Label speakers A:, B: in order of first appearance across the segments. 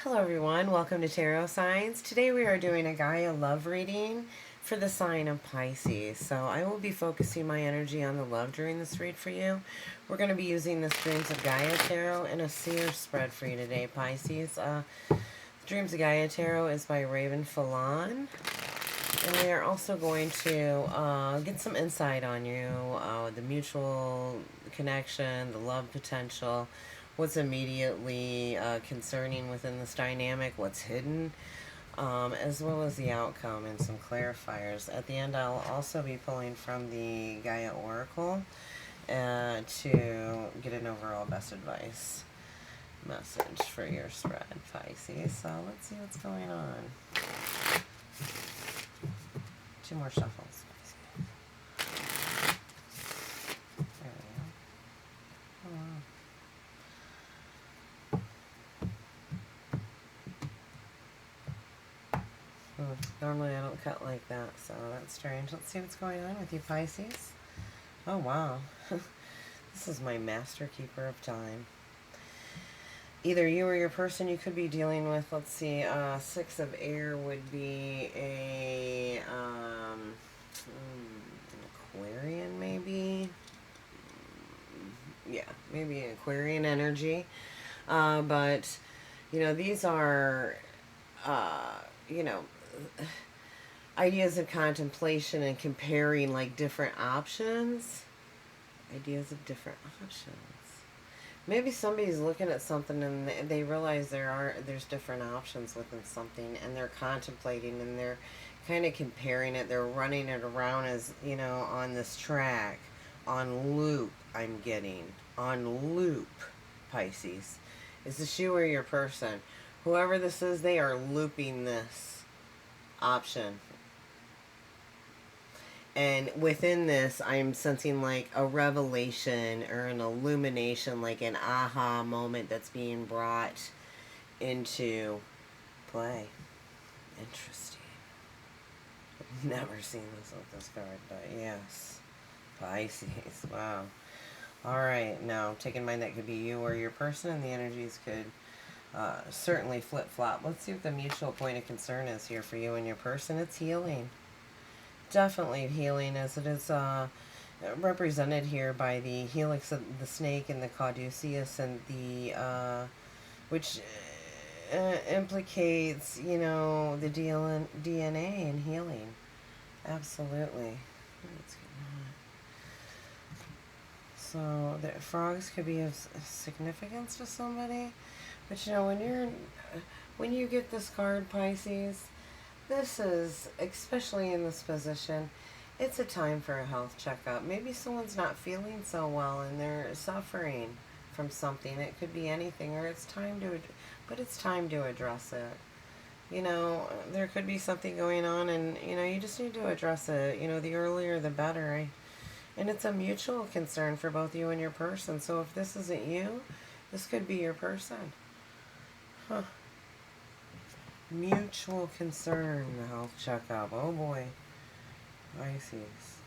A: Hello everyone, welcome to Tarot Signs. Today we are doing a Gaia love reading for the sign of Pisces. So I will be focusing my energy on the love during this read for you. We're going to be using this Dreams of Gaia Tarot and a seer spread for you today, Pisces. Dreams of Gaia Tarot is by Raven Falon. And we are also going to get some insight on you, the mutual connection, the love potential, what's immediately concerning within this dynamic, what's hidden, as well as the outcome and some clarifiers. At the end, I'll also be pulling from the Gaia Oracle to get an overall best advice message for your spread, Pisces. So let's see what's going on. Two more shuffles. There we go. Oh, wow. Normally I don't cut like that, so that's strange. Let's see what's going on with you, Pisces. Oh, wow. This is my master keeper of time. Either you or your person you could be dealing with, let's see, Six of Air would be an Aquarian, maybe. Yeah, maybe an Aquarian energy. But, you know, these are, you know, ideas of contemplation and comparing, like, different options. Ideas of different options. Maybe somebody's looking at something and they realize there's different options within something, and they're contemplating and they're kind of comparing it. They're running it around as, you know, on this track, on loop. I'm getting on loop, Pisces. Is this you or your person? Whoever this is, they are looping this option. And within this, I'm sensing like a revelation or an illumination, like an aha moment that's being brought into play. Interesting. I've never seen this with this card, but yes. Pisces. Wow. Alright, now I'm taking mine that could be you or your person, and the energies could certainly flip-flop. Let's see what the mutual point of concern is here for you and your person. It's healing. Definitely healing, as it is represented here by the helix of the snake and the caduceus, and the which implicates, you know, the DNA and healing. Absolutely. Let's get that. So the frogs could be of significance to somebody, but you know, when you get this card, Pisces, this is, especially in this position, it's a time for a health checkup. Maybe someone's not feeling so well and they're suffering from something. It could be anything, or it's time to address it. You know, there could be something going on, and, you know, you just need to address it. You know, the earlier the better. And it's a mutual concern for both you and your person. So if this isn't you, this could be your person. Huh. Mutual concern, the health checkup. Oh boy. Pisces.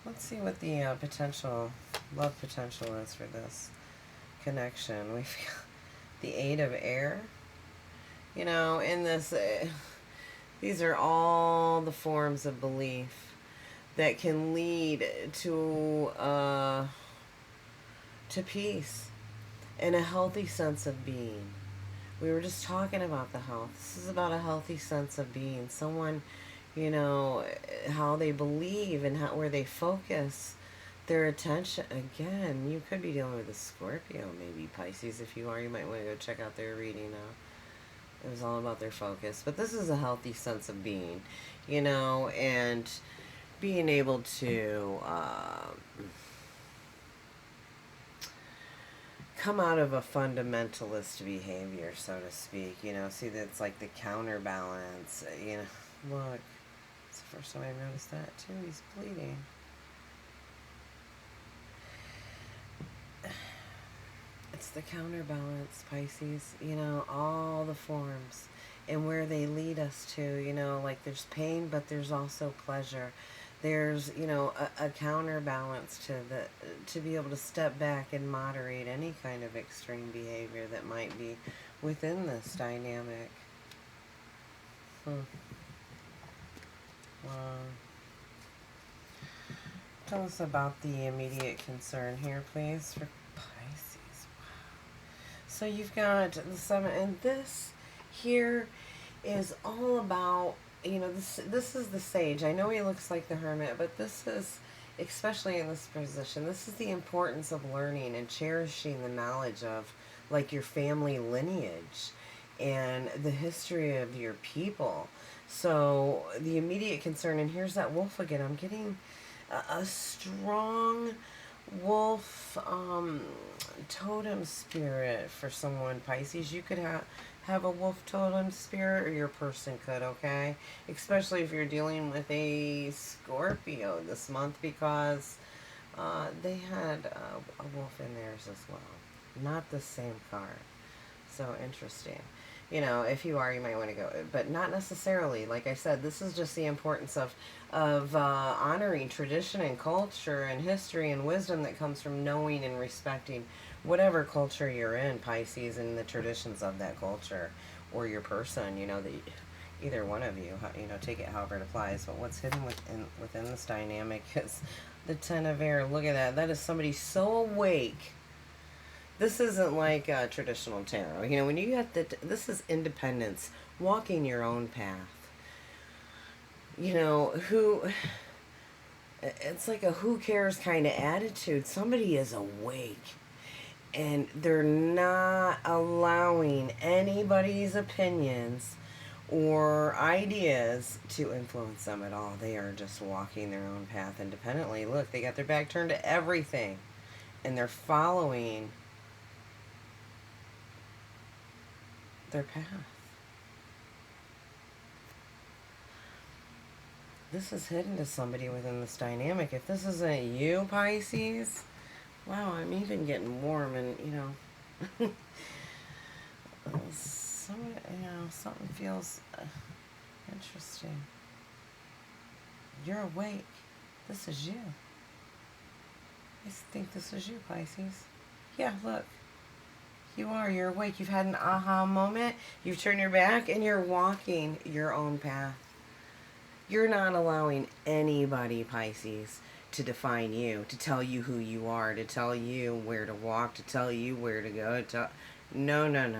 A: Let's see what the love potential is for this connection. We've got the Eight of Air. You know, in this, these are all the forms of belief that can lead to peace and a healthy sense of being. We were just talking about the health. This is about a healthy sense of being. Someone, you know, how they believe and where they focus their attention. Again, you could be dealing with a Scorpio, maybe Pisces. If you are, you might want to go check out their reading. It was all about their focus. But this is a healthy sense of being, you know, and being able to come out of a fundamentalist behavior, so to speak. You know, see, that's like the counterbalance. You know, look, it's the first time I noticed that too. He's bleeding. It's the counterbalance, Pisces. You know, all the forms and where they lead us to. You know, like there's pain, but there's also pleasure. There's, you know, a counterbalance to be able to step back and moderate any kind of extreme behavior that might be within this dynamic. Tell us about the immediate concern here, please, for Pisces. Wow. So you've got the Sun, and this here is all about, you know, this is the Sage. I know he looks like the Hermit, but this is, especially in this position, this is the importance of learning and cherishing the knowledge of, like, your family lineage and the history of your people. So the immediate concern, and here's that wolf again. I'm getting a strong wolf totem spirit for someone, Pisces. You could have a wolf totem spirit, or your person could, okay? Especially if you're dealing with a Scorpio this month, because they had a wolf in theirs as well. Not the same card. So interesting. You know, if you are, you might want to go, but not necessarily. Like I said, this is just the importance of honoring tradition and culture and history and wisdom that comes from knowing and respecting whatever culture you're in, Pisces, and the traditions of that culture, or your person. You know, that either one of you, you know, take it however it applies. But what's hidden within this dynamic is the Ten of Air. Look at that. That is somebody so awake. This isn't like traditional tarot. You know, when you got this is independence, walking your own path. You know, it's like a who cares kind of attitude. Somebody is awake, and they're not allowing anybody's opinions or ideas to influence them at all. They are just walking their own path independently. Look, they got their back turned to everything, and they're following their path. This is hidden to somebody within this dynamic. If this isn't you, Pisces, wow, I'm even getting warm, and you know, something feels interesting. You're awake. This is you. I think this is you, Pisces. Yeah, look. You are. You're awake. You've had an aha moment. You've turned your back, and you're walking your own path. You're not allowing anybody, Pisces, to define you, to tell you who you are, to tell you where to walk, to tell you where to go. No. No.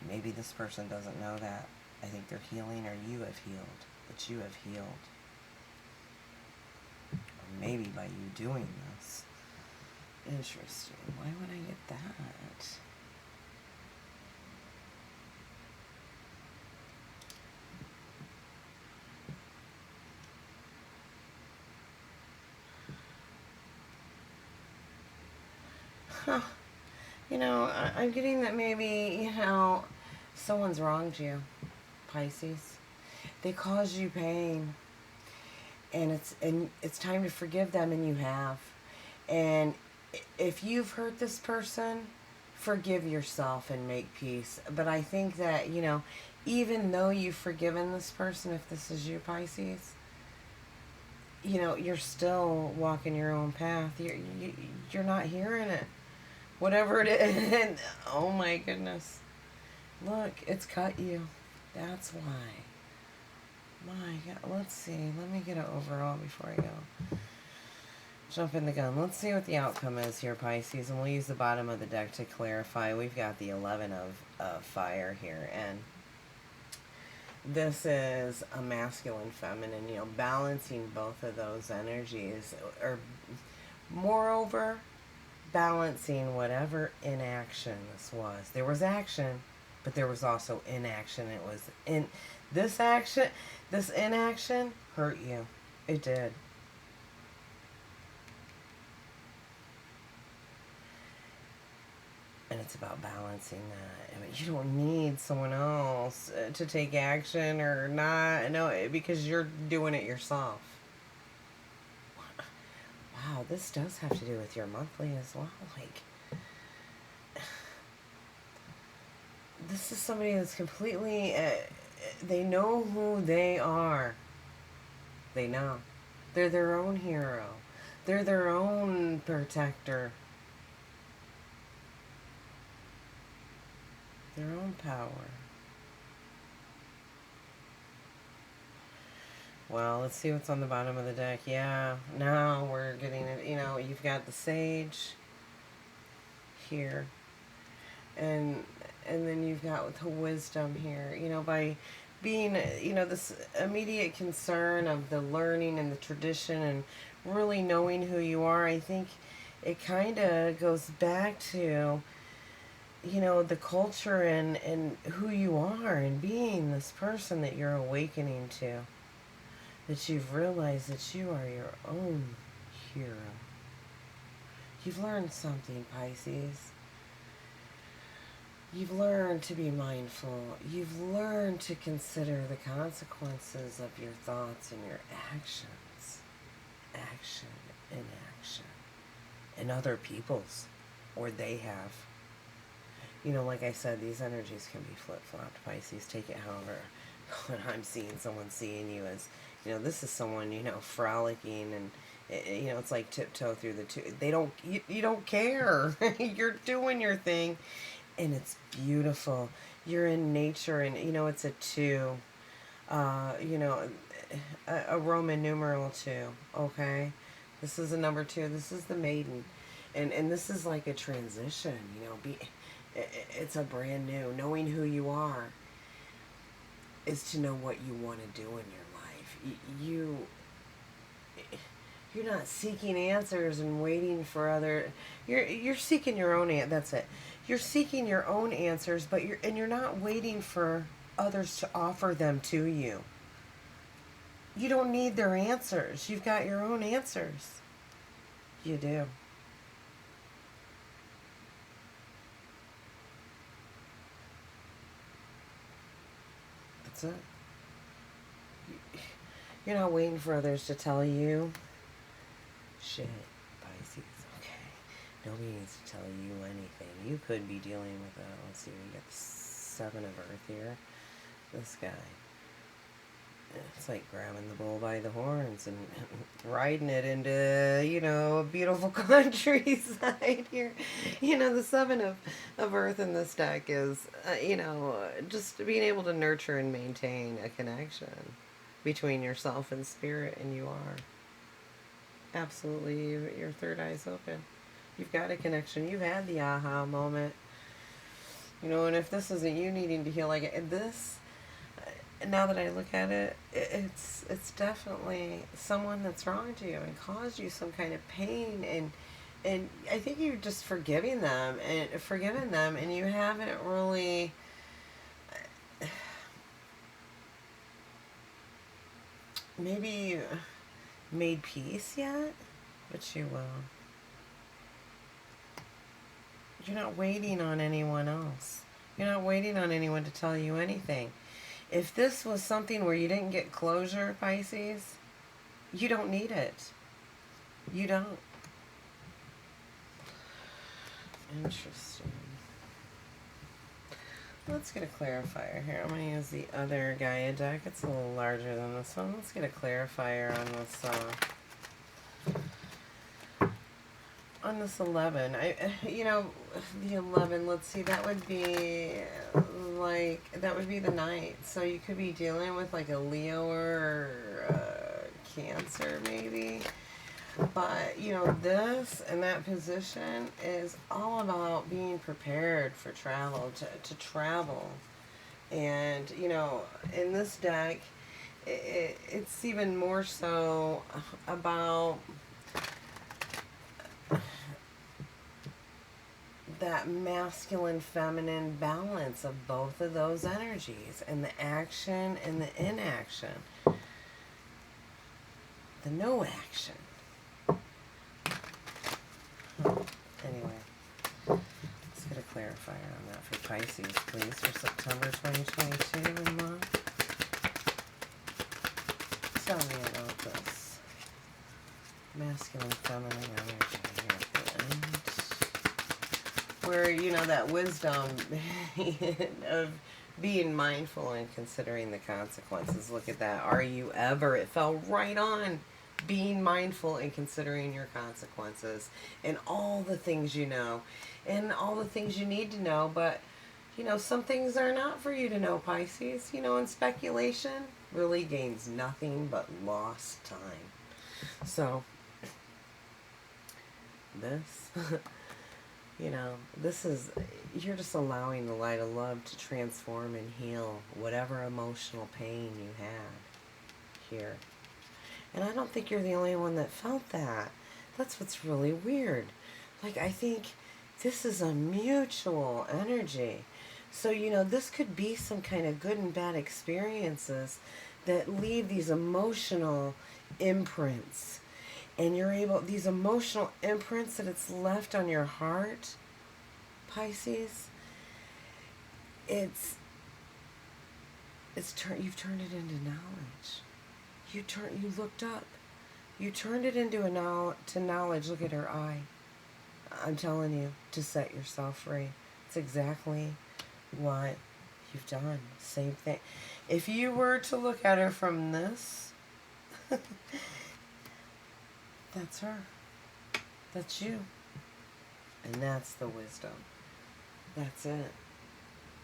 A: Maybe this person doesn't know that. I think they're healing, or you have healed. But you have healed. Or maybe by you doing this. Interesting. Why would I get that? Huh. You know, I'm getting that maybe, you know, someone's wronged you, Pisces. They caused you pain. And it's time to forgive them, and you have. And if you've hurt this person, forgive yourself and make peace. But I think that, you know, even though you've forgiven this person, if this is you, Pisces, you know, you're still walking your own path. You're not hearing it. Whatever it is. Oh my goodness. Look, it's cut you. That's why. My God. Let's see. Let me get it overall before I go. Jump in the gun. Let's see what the outcome is here, Pisces, and we'll use the bottom of the deck to clarify. We've got the 11 of fire here, and this is a masculine, feminine, you know, balancing both of those energies, or moreover, balancing whatever inaction this was. There was action, but there was also inaction. It was in this action, this inaction hurt you. It did. And it's about balancing that. I mean, you don't need someone else to take action or not. No, because you're doing it yourself. Wow, this does have to do with your monthly as well. Like, this is somebody that's completely they know who they are. They know. They're their own hero. They're their own protector. Their own power. Well, let's see what's on the bottom of the deck. Yeah, now we're getting it. You know, you've got the sage here. And then you've got the wisdom here. You know, by being, you know, this immediate concern of the learning and the tradition and really knowing who you are, I think it kind of goes back to, you know, the culture and who you are and being this person that you're awakening to. That you've realized that you are your own hero. You've learned something, Pisces. You've learned to be mindful. You've learned to consider the consequences of your thoughts and your actions. Action and action. And other people's. Or they have. You know, like I said, these energies can be flip-flopped, Pisces. Take it however. When I'm seeing someone seeing you as, you know, this is someone, you know, frolicking and, you know, it's like tiptoe through the two. They don't, you don't care. You're doing your thing. And it's beautiful. You're in nature, and you know it's a 2. You know, a Roman numeral 2. Okay, this is a number 2. This is the maiden, and this is like a transition. You know, it's a brand new. Knowing who you are is to know what you want to do in your life. You're not seeking answers and waiting for other. You're seeking your own answer. That's it. You're seeking your own answers, but you're not waiting for others to offer them to you. You don't need their answers. You've got your own answers. You do. That's it. You're not waiting for others to tell you. Shit, Pisces. Okay. Nobody needs to tell you anything. You could be dealing with a, let's see, we got the 7 of Earth here. This guy. It's like grabbing the bull by the horns and riding it into, you know, a beautiful countryside here. You know, the 7 of Earth in this deck is, you know, just being able to nurture and maintain a connection between yourself and spirit, and you are. Absolutely, your third eye's open. You've got a connection. You've had the aha moment. You know, and if this isn't you needing to heal, like this, now that I look at it, it's definitely someone that's wronged you and caused you some kind of pain, and I think you're just forgiving them, and you haven't really maybe made peace yet, but you will. You're not waiting on anyone else. You're not waiting on anyone to tell you anything. If this was something where you didn't get closure, Pisces, you don't need it. You don't. Interesting. Let's get a clarifier here. I'm going to use the other Gaia deck. It's a little larger than this one. Let's get a clarifier on this 11. You know, the 11, let's see, that would be the Knight. So you could be dealing with like a Leo or Cancer maybe. But, you know, this and that position is all about being prepared for travel, to travel. And, you know, in this deck, it's even more so about that masculine feminine balance of both of those energies, and the action and the inaction, the no action. Anyway, let's get a clarifier on that for Pisces, please, for September 2022 month. Tell me about this masculine feminine energy here at the end. Where, you know, that wisdom of Being mindful and considering the consequences. Look at that. Are you ever? It fell right on. Being mindful and considering your consequences and all the things you know and all the things you need to know. But, you know, some things are not for you to know, Pisces. You know, and speculation really gains nothing but lost time. So, this, you know, this is, you're just allowing the light of love to transform and heal whatever emotional pain you had here. And I don't think you're the only one that felt that. That's what's really weird. Like, I think this is a mutual energy. So, you know, this could be some kind of good and bad experiences that leave these emotional imprints. And you're able, these emotional imprints that it's left on your heart, Pisces, you've turned it into knowledge. You looked up. You turned it into knowledge. Look at her eye. I'm telling you, to set yourself free. It's exactly what you've done. Same thing. If you were to look at her from this, that's her. That's you. And that's the wisdom. That's it.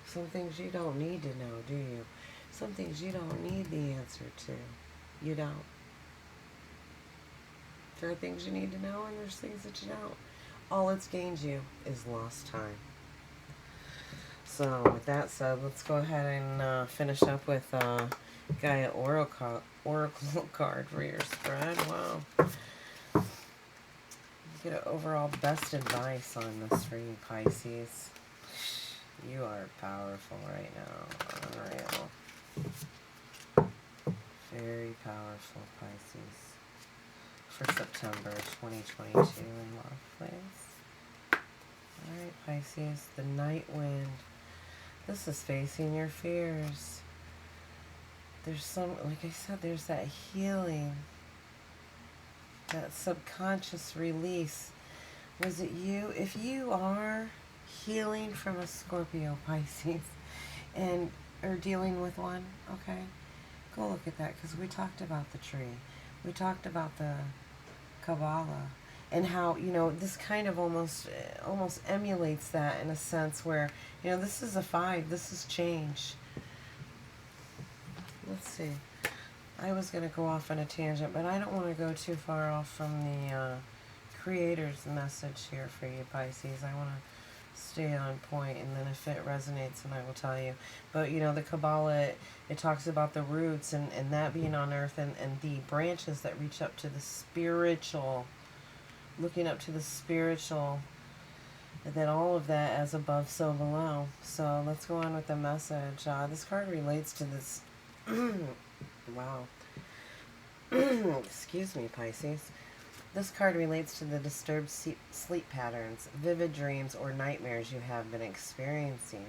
A: Some things you don't need to know, do you? Some things you don't need the answer to. You don't. There are things you need to know, and there's things that you don't. All it's gained you is lost time. So, with that said, let's go ahead and finish up with Gaia Oracle card for your spread. Wow. Get an overall best advice on this for you, Pisces. You are powerful right now. Unreal. Very powerful, Pisces. For September 2022 in love, please. Alright, Pisces. The night wind. This is facing your fears. There's some, like I said, there's that healing. That subconscious release. Was it you? If you are healing from a Scorpio, Pisces, and or dealing with one, okay, go look at that, because we talked about the tree. We talked about the Kabbalah and how, you know, this kind of almost emulates that in a sense where, you know, this is a 5. This is change. Let's see. I was going to go off on a tangent, but I don't want to go too far off from the Creator's message here for you, Pisces. I want to stay on point, and then if it resonates, then I will tell you. But, you know, the Kabbalah, it talks about the roots and that being on earth, and the branches that reach up to the spiritual, looking up to the spiritual, and then all of that as above, so below. So let's go on with the message. This card relates to this... Wow. Excuse me, Pisces. This card relates to the disturbed sleep patterns, vivid dreams, or nightmares you have been experiencing.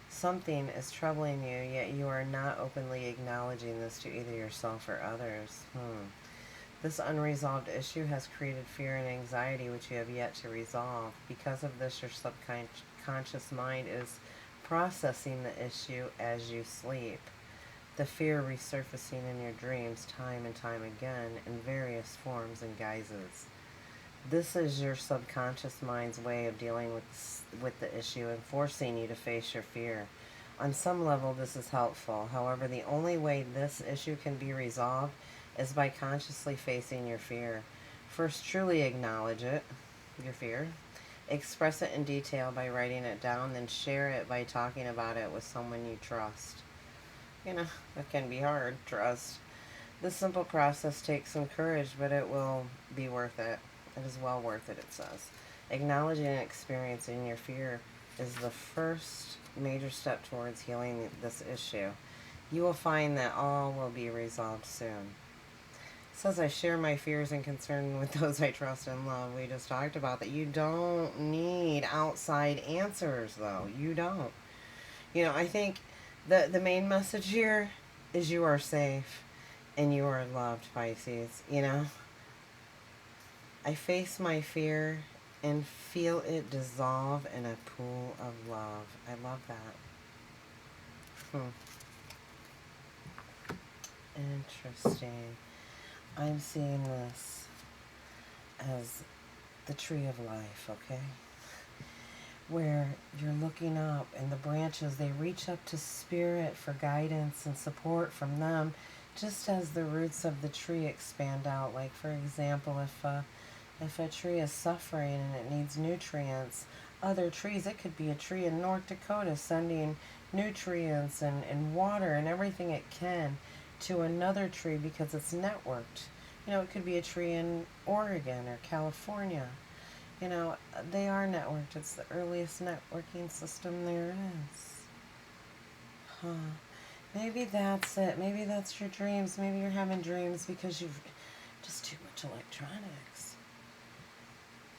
A: Something is troubling you, yet you are not openly acknowledging this to either yourself or others. This unresolved issue has created fear and anxiety which you have yet to resolve. Because of this, your subconscious mind is processing the issue as you sleep. The fear resurfacing in your dreams time and time again in various forms and guises. This is your subconscious mind's way of dealing with the issue and forcing you to face your fear. On some level, this is helpful. However, the only way this issue can be resolved is by consciously facing your fear. First, truly acknowledge it, your fear. Express it in detail by writing it down, then share it by talking about it with someone you trust. You know, it can be hard, trust. This simple process takes some courage, but it will be worth it. It is well worth it, it says. Acknowledging and experiencing your fear is the first major step towards healing this issue. You will find that all will be resolved soon. It says, I share my fears and concern with those I trust and love. We just talked about that. You don't need outside answers, though. You don't. You know, I think the main message here is you are safe and you are loved, Pisces. You know, I face my fear and feel it dissolve in a pool of love. I love that. Interesting. I'm seeing this as the tree of life, okay? Where you're looking up and the branches, they reach up to spirit for guidance and support from them, just as the roots of the tree expand out. Like, for example, if a tree is suffering and it needs nutrients, other trees, it could be a tree in North Dakota sending nutrients and water and everything it can to another tree because it's networked. You know, it could be a tree in Oregon or California. You know, they are networked. It's the earliest networking system there is. Huh. Maybe that's it. Maybe that's your dreams. Maybe you're having dreams because you've just too much electronics.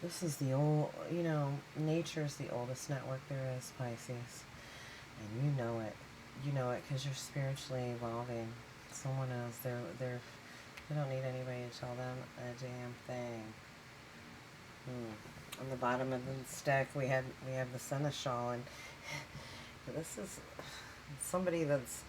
A: This is the old, you know, nature's the oldest network there is, Pisces. And you know it. You know it because you're spiritually evolving. Someone else, they don't need anybody to tell them a damn thing. On the bottom of the stack, we have the seneschal, and this is somebody that's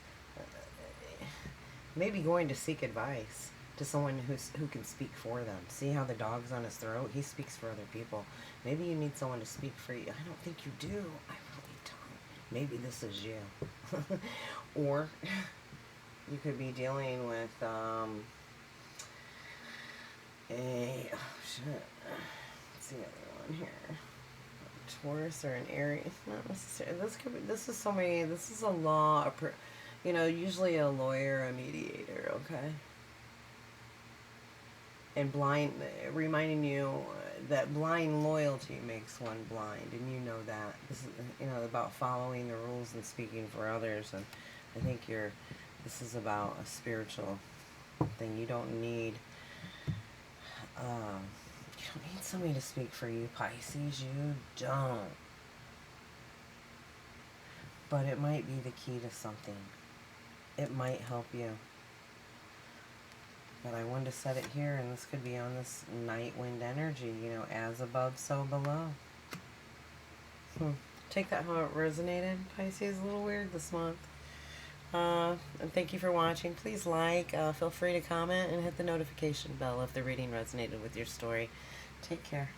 A: maybe going to seek advice to someone who can speak for them. See how the dog's on his throat? He speaks for other people. Maybe you need someone to speak for you. I don't think you do. I really don't. Maybe this is you. Or you could be dealing with what's the other one here? A Taurus or an Aries? Not necessarily. This is so many. This is a law. You know, usually a lawyer, a mediator. Okay. And reminding you that blind loyalty makes one blind, and you know that. This is, you know, about following the rules and speaking for others, and I think this is about a spiritual thing. You don't need somebody to speak for you, Pisces. You don't. But it might be the key to something. It might help you. But I wanted to set it here, and this could be on this night wind energy, you know, as above, so below. Take that how it resonated, Pisces. A little weird this month. And thank you for watching. Please like, feel free to comment, and hit the notification bell if the reading resonated with your story. Take care.